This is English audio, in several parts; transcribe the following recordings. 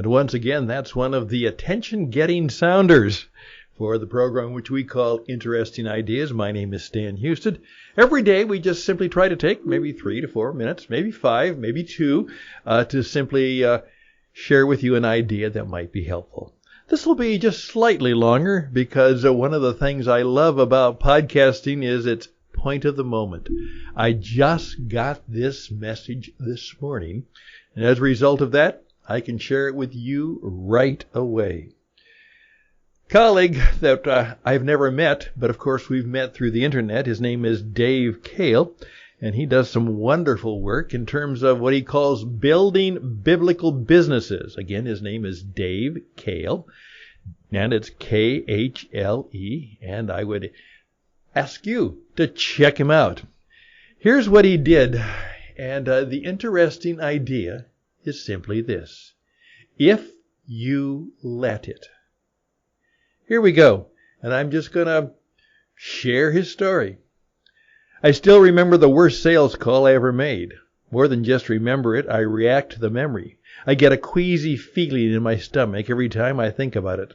once again, that's one of the attention-getting sounders for the program which we call Interesting Ideas. My name is Stan Houston. Every day we just simply try to take maybe 3 to 4 minutes, maybe 5, maybe 2, to simply share with you an idea that might be helpful. This will be just slightly longer because one of the things I love about podcasting is its point of the moment. I just got this message this morning, and as a result of that, I can share it with you right away. Colleague that I've never met, but of course we've met through the internet. His name is Dave Cale, and he does some wonderful work in terms of what he calls building biblical businesses. Again, his name is Dave Cale, and it's K-H-L-E, and I would ask you to check him out. Here's what he did, and the interesting idea is simply this: if you let it. Here we go, and I'm just going to share his story. I still remember the worst sales call I ever made. More than just remember it, I react to the memory. I get a queasy feeling in my stomach every time I think about it.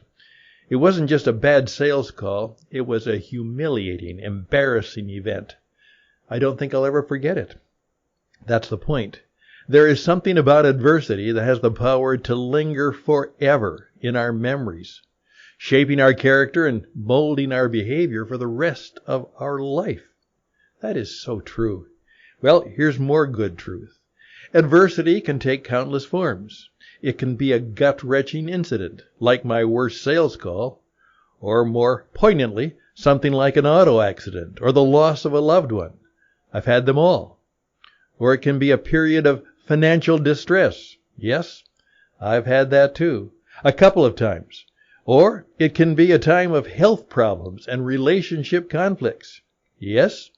It wasn't just a bad sales call, it was a humiliating, embarrassing event. I don't think I'll ever forget it. That's the point. There is something about adversity that has the power to linger forever in our memories, shaping our character and molding our behavior for the rest of our life. That is so true. Well, here's more good truth. Adversity can take countless forms. It can be a gut-wrenching incident, like my worst sales call, or more poignantly, something like an auto accident or the loss of a loved one. I've had them all. Or it can be a period of financial distress. Yes, I've had that too, a couple of times. Or it can be a time of health problems and relationship conflicts. Yes,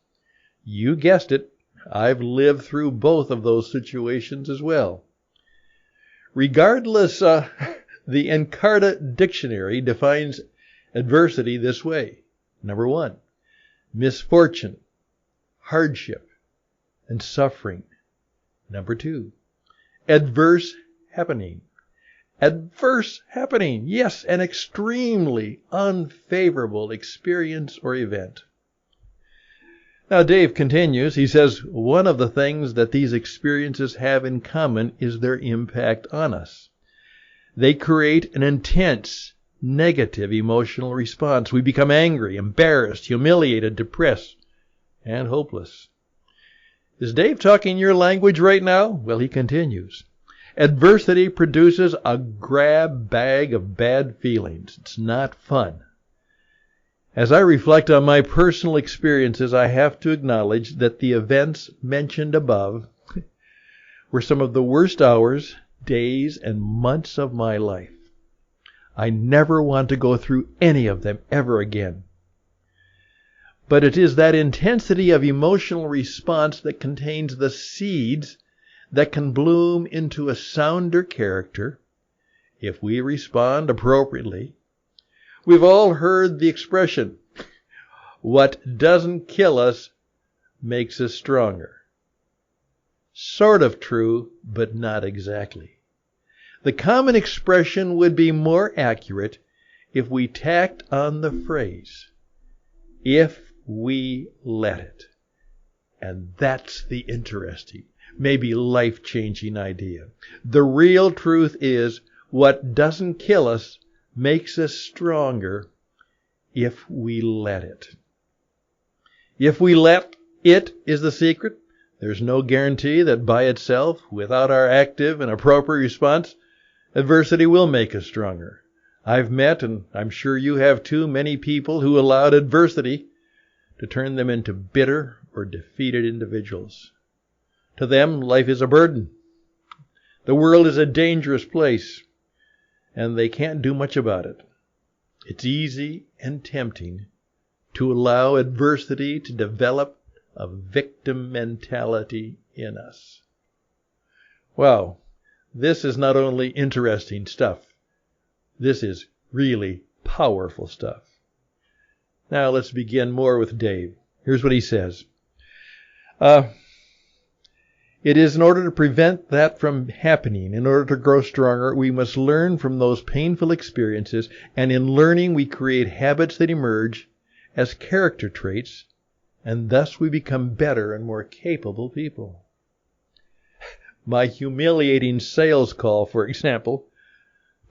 you guessed it. I've lived through both of those situations as well. Regardless, the Encarta Dictionary defines adversity this way. Number 1, misfortune, hardship, and suffering. Number 2, adverse happening. Adverse happening, yes, an extremely unfavorable experience or event. Now, Dave continues. He says, one of the things that these experiences have in common is their impact on us. They create an intense, negative emotional response. We become angry, embarrassed, humiliated, depressed, and hopeless. Is Dave talking your language right now? Well, he continues. Adversity produces a grab bag of bad feelings. It's not fun. As I reflect on my personal experiences, I have to acknowledge that the events mentioned above were some of the worst hours, days, and months of my life. I never want to go through any of them ever again. But it is that intensity of emotional response that contains the seeds that can bloom into a sounder character if we respond appropriately. We've all heard the expression, what doesn't kill us makes us stronger. Sort of true, but not exactly. The common expression would be more accurate if we tacked on the phrase, if we let it. And that's the interesting, maybe life-changing idea. The real truth is, what doesn't kill us makes us stronger if we let it. If we let it is the secret. There's no guarantee that by itself, without our active and appropriate response, adversity will make us stronger. I've met, and I'm sure you have too, many people who allowed adversity to turn them into bitter or defeated individuals. To them, life is a burden. The world is a dangerous place, and they can't do much about it. It's easy and tempting to allow adversity to develop a victim mentality in us. Wow, this is not only interesting stuff, this is really powerful stuff. Now let's begin more with Dave. Here's what he says. It is in order to prevent that from happening, in order to grow stronger, we must learn from those painful experiences, and in learning we create habits that emerge as character traits, and thus we become better and more capable people. My humiliating sales call, for example,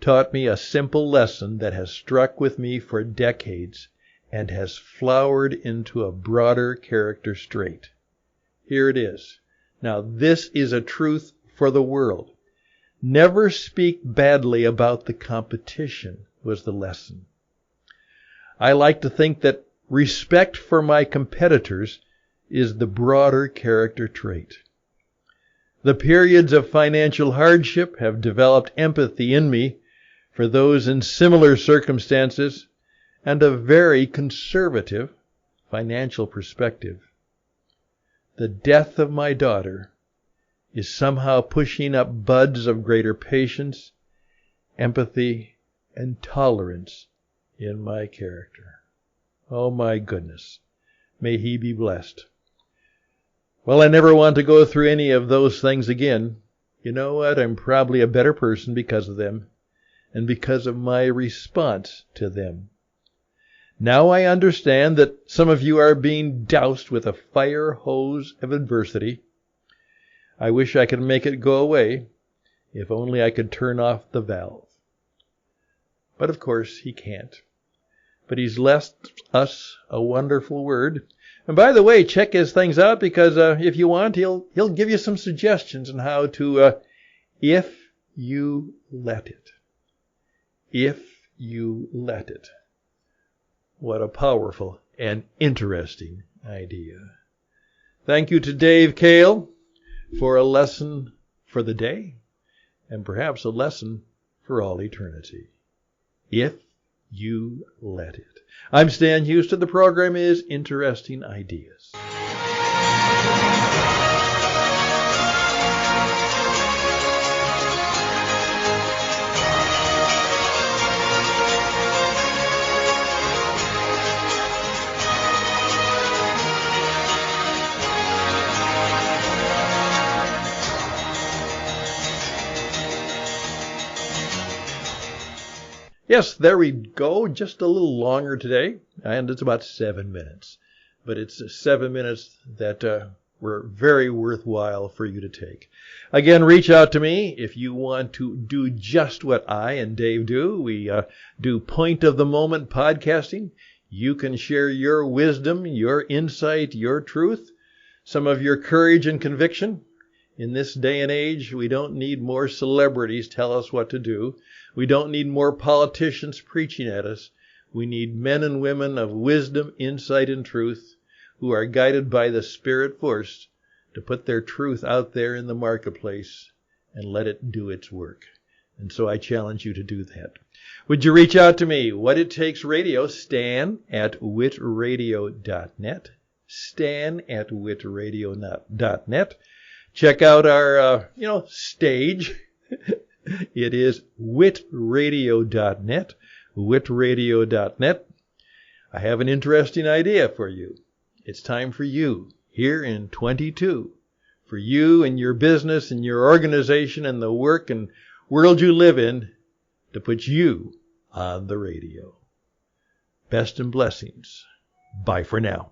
taught me a simple lesson that has stuck with me for decades and has flowered into a broader character trait. Here it is. Now, this is a truth for the world. Never speak badly about the competition, was the lesson. I like to think that respect for my competitors is the broader character trait. The periods of financial hardship have developed empathy in me for those in similar circumstances and a very conservative financial perspective. The death of my daughter is somehow pushing up buds of greater patience, empathy, and tolerance in my character. Oh my goodness. May he be blessed. Well, I never want to go through any of those things again. You know what? I'm probably a better person because of them and because of my response to them. Now I understand that some of you are being doused with a fire hose of adversity. I wish I could make it go away, if only I could turn off the valve. But of course he can't. But he's left us a wonderful word. And by the way, check his things out, because if you want, he'll give you some suggestions on how to, if you let it. If you let it. What a powerful and interesting idea. Thank you to Dave Cale for a lesson for the day, and perhaps a lesson for all eternity. If you let it. I'm Stan Houston. The program is Interesting Ideas. Yes, there we go. Just a little longer today, and it's about 7 minutes. But it's 7 minutes that were very worthwhile for you to take. Again, reach out to me if you want to do just what I and Dave do. We do point-of-the-moment podcasting. You can share your wisdom, your insight, your truth, some of your courage and conviction. In this day and age, we don't need more celebrities tell us what to do. We don't need more politicians preaching at us. We need men and women of wisdom, insight, and truth who are guided by the Spirit force to put their truth out there in the marketplace and let it do its work. And so I challenge you to do that. Would you reach out to me? What It Takes Radio, stan@witradio.net. stan@witradio.net. Check out our, stage. It is witradio.net, witradio.net. I have an interesting idea for you. It's time for you, here in 22, for you and your business and your organization and the work and world you live in, to put you on the radio. Best and blessings. Bye for now.